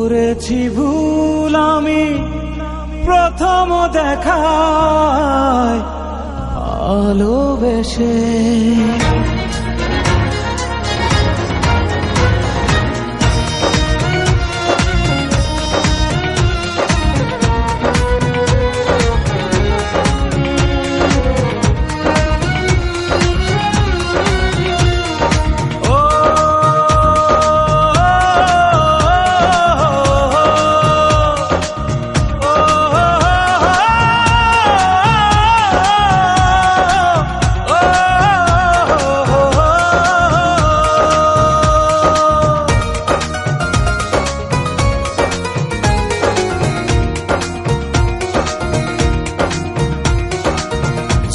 করেছি ভুল আমি প্রথম দেখায় ভালোবেসে।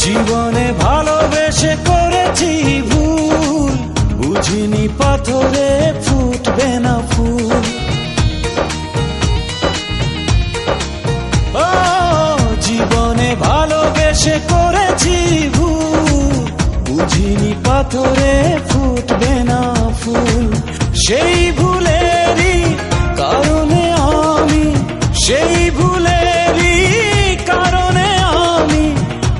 জীবনে ভালোবেসে করেছি ভুল, বুঝিনি পাথরে ফুটবে না ফুল। ও জীবনে ভালোবেসে করেছি ভুল, বুঝিনি পাথরে ফুটবে না ফুল। সেই ভুলেরই কারণে আমি, সেই ভুলেরই কারণে আমি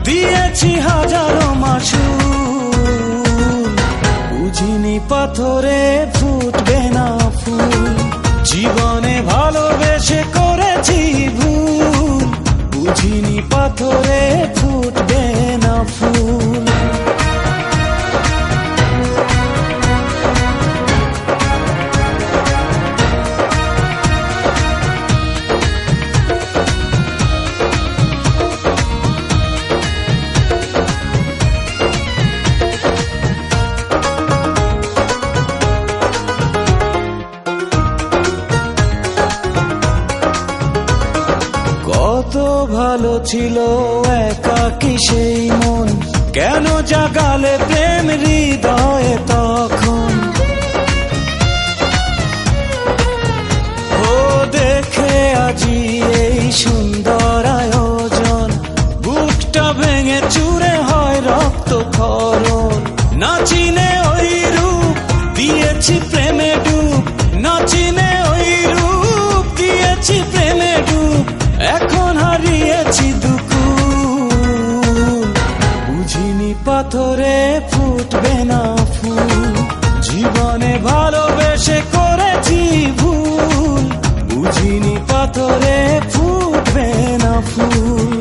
দিয়েছি হাজারো মাসুল। বুঝিনি পাথরে ফুটবে না ফুল, জীবনে ভালোবেসে করেছি ভুল, বুঝিনি পাথরে ফুটবে না ফুল। কত ভালো ছিল একাকী সেই মন, কেন জাগালে প্রেম হৃদয়ে তখন। ও দেখে আজি এই সুন্দর আয়োজন, বুকটা ভেঙে চুরে হয় রক্ত ক্ষরণ। না চিনে ওই রূপ দিয়েছি প্রেমে ডুব, না চিনে ওই রূপ দিয়েছি প্রেমে ডুব। এখন হারিয়েছি দুকুল, বুঝিনি পাথরে ফুটবে না ফুল। জীবনে ভালোবেসে করেছি ভুল, বুঝিনি পাথরে ফুটবে না ফুল।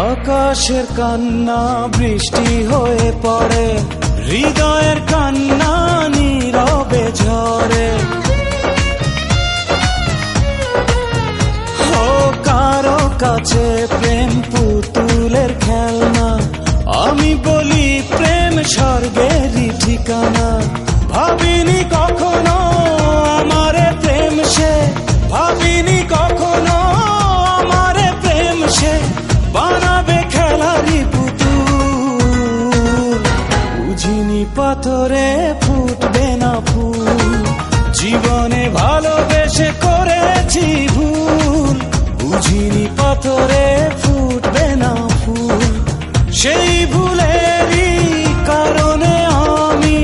আকাশের কান্না বৃষ্টি হয়ে পড়ে, হৃদয়ের কান্না নীরবে ঝরে। ও কারো কাছে প্রেম পুতুলের খেলনা, আমি বলি প্রেম স্বর্গেরই ঠিকানা। ভাবিনি কখনো আমারে প্রেম সে, ভাবিনি কখনো আমারে প্রেম সে বানাবে খেলারি পুতুল। বুঝিনি পাথরে ফুটবে না ফুল, জীবনে ভালোবেসে করেছি ভুল, বুঝিনি পাথরে ফুটবে না ফুল। সেই ভুলেরই কারণে আমি,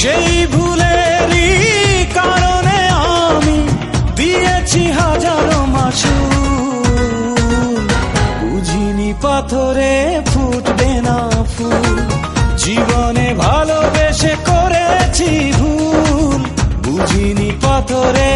সেই ভুলেরই কারণে আমি দিয়েছি হাজারো মাসুল। বুঝিনি পাথরে ফুটবে না ফুল, জীবনে ভালোবেসে করেছি ভুল, বুঝিনি পাথরে